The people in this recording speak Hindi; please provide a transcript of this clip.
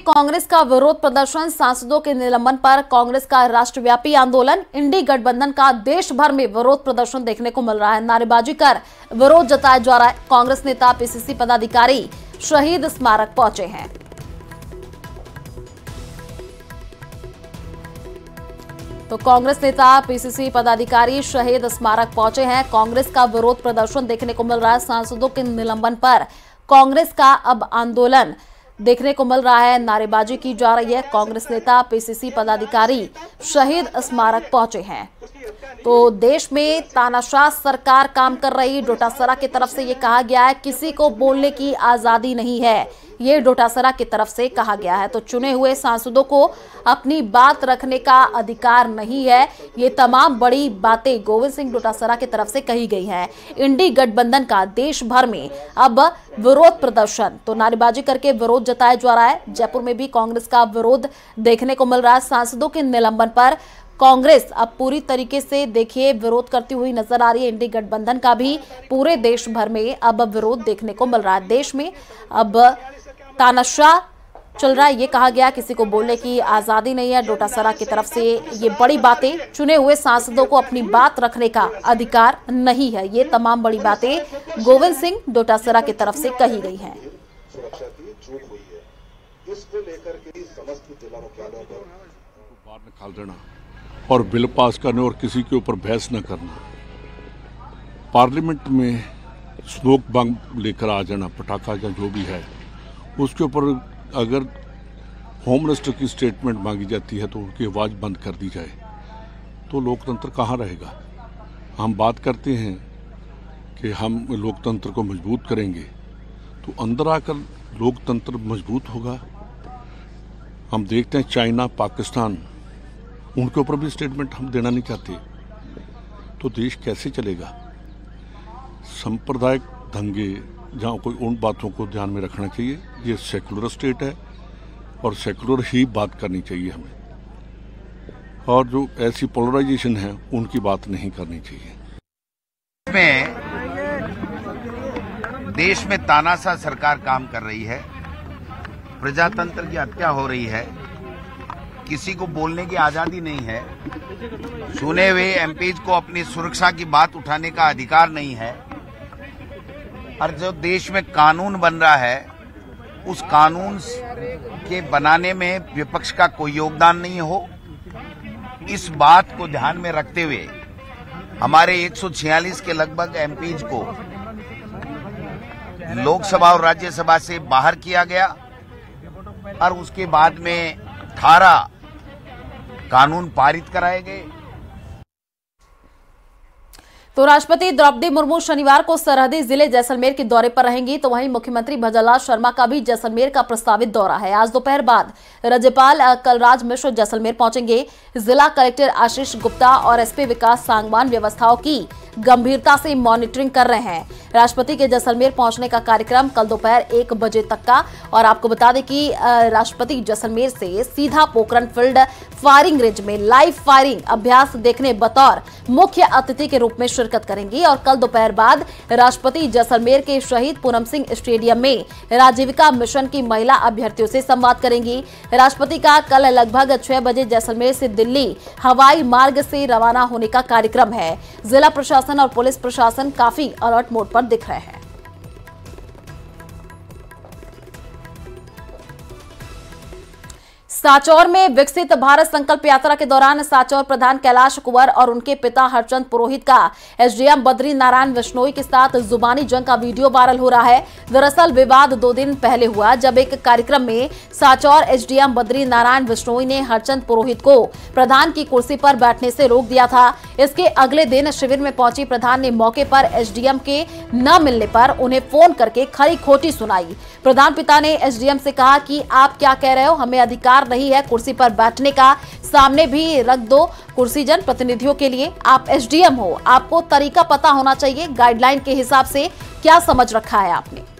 कांग्रेस का विरोध प्रदर्शन, सांसदों के निलंबन पर कांग्रेस का राष्ट्रव्यापी आंदोलन, इंडी गठबंधन का देश भर में विरोध प्रदर्शन देखने को मिल रहा है। नारेबाजी कर विरोध जताया जा रहा है। कांग्रेस नेता, पीसीसी पदाधिकारी शहीद स्मारक पहुंचे हैं। तो कांग्रेस नेता, पीसीसी पदाधिकारी शहीद स्मारक पहुंचे हैं। कांग्रेस का विरोध प्रदर्शन देखने को मिल रहा है। सांसदों के निलंबन पर कांग्रेस का अब आंदोलन देखने को मिल रहा है। नारेबाजी की जा रही है। कांग्रेस नेता, पीसीसी पदाधिकारी शहीद स्मारक पहुंचे हैं। तो देश में तानाशाह सरकार काम कर रही। डोटासरा की तरफ से ये कहा गया है किसी को बोलने की आजादी नहीं है, ये डोटासरा की तरफ से कहा गया है। तो चुने हुए सांसदों को अपनी बात रखने का अधिकार नहीं है। ये तमाम बड़ी बातें गोविंद सिंह डोटासरा की तरफ से कही गई हैं। इंडी गठबंधन का देश भर में अब विरोध प्रदर्शन, तो नारेबाजी करके विरोध जताया जा रहा है। जयपुर में भी कांग्रेस का विरोध देखने को मिल रहा है। सांसदों के निलंबन पर कांग्रेस अब पूरी तरीके से देखिए विरोध करती हुई नजर आ रही है। इंडी गठबंधन का भी पूरे देश भर में अब विरोध देखने को मिल रहा है। देश में अब तानाशाह चल रहा है। ये कहा गया किसी को बोलने की आजादी नहीं है। डोटासरा की तरफ से ये बड़ी बातें, चुने हुए सांसदों को अपनी बात रखने का अधिकार नहीं है। ये तमाम बड़ी बातें गोविंद सिंह डोटासरा की तरफ से कही गई हैं। बाहर निकाल देना और बिल पास करने और किसी के ऊपर बहस न करना, पार्लियामेंट में स्मोक बम लेकर आ जाना, पटाखा या जो भी है, उसके ऊपर अगर होम मिनिस्टर की स्टेटमेंट मांगी जाती है तो उनकी आवाज़ बंद कर दी जाए, तो लोकतंत्र कहाँ रहेगा। हम बात करते हैं कि हम लोकतंत्र को मजबूत करेंगे, तो अंदर आकर लोकतंत्र मजबूत होगा। हम देखते हैं चाइना, पाकिस्तान, उनके ऊपर भी स्टेटमेंट हम देना नहीं चाहते, तो देश कैसे चलेगा। सांप्रदायिक दंगे, जहाँ कोई उन बातों को ध्यान में रखना चाहिए। ये सेकुलर स्टेट है और सेकुलर ही बात करनी चाहिए हमें, और जो ऐसी पोलराइजेशन है उनकी बात नहीं करनी चाहिए। देश में तानाशाह सरकार काम कर रही है, प्रजातंत्र की हत्या हो रही है, किसी को बोलने की आजादी नहीं है, चुने हुए एमपीज को अपनी सुरक्षा की बात उठाने का अधिकार नहीं है, और जो देश में कानून बन रहा है उस कानून के बनाने में विपक्ष का कोई योगदान नहीं हो, इस बात को ध्यान में रखते हुए हमारे 146 के लगभग एमपीज को लोकसभा और राज्यसभा से बाहर किया गया, और उसके बाद में 18 कानून पारित कराए गए। तो राष्ट्रपति द्रौपदी मुर्मू शनिवार को सरहदी जिले जैसलमेर के दौरे पर रहेंगी। तो वहीं मुख्यमंत्री भजनलाल शर्मा का भी जैसलमेर का प्रस्तावित दौरा है। आज दोपहर बाद राज्यपाल कलराज मिश्र जैसलमेर पहुंचेंगे। जिला कलेक्टर आशीष गुप्ता और एसपी विकास सांगवान व्यवस्थाओं की गंभीरता से मॉनिटरिंग कर रहे हैं। राष्ट्रपति के जैसलमेर पहुंचने का कार्यक्रम कल दोपहर 1 बजे तक का। और आपको बता दें कि राष्ट्रपति जैसलमेर से सीधा पोखरण फील्ड फायरिंग रेंज में लाइव फायरिंग अभ्यास देखने बतौर मुख्य अतिथि के रूप में शिरकत करेंगी। और कल दोपहर बाद राष्ट्रपति जैसलमेर के शहीद पूनम सिंह स्टेडियम में राजीविका मिशन की महिला अभ्यर्थियों से संवाद करेंगी। राष्ट्रपति का कल लगभग 6 बजे जैसलमेर से दिल्ली हवाई मार्ग से रवाना होने का कार्यक्रम है। जिला प्रशासन और पुलिस प्रशासन काफी अलर्ट मोड पर दिख रहे हैं। सांचौर में विकसित भारत संकल्प यात्रा के दौरान सांचौर प्रधान कैलाश कुंवर और उनके पिता हरचंद पुरोहित का एसडीएम बद्री नारायण विश्नोई के साथ जुबानी जंग का वीडियो वायरल हो रहा है। दरअसल विवाद 2 दिन पहले हुआ, जब एक कार्यक्रम में सांचौर एसडीएम बद्री नारायण विश्नोई ने हरचंद पुरोहित को प्रधान की कुर्सी पर बैठने से रोक दिया था। इसके अगले दिन शिविर में पहुंची प्रधान ने मौके पर एसडीएम के न मिलने पर उन्हें फोन करके खरी खोटी सुनाई। प्रधान पिता ने एसडीएम से कहा कि आप क्या कह रहे हो, हमें अधिकार नहीं है कुर्सी पर बैठने का, सामने भी रख दो कुर्सी जन प्रतिनिधियों के लिए। आप एसडीएम हो, आपको तरीका पता होना चाहिए, गाइडलाइन के हिसाब से क्या समझ रखा है आपने।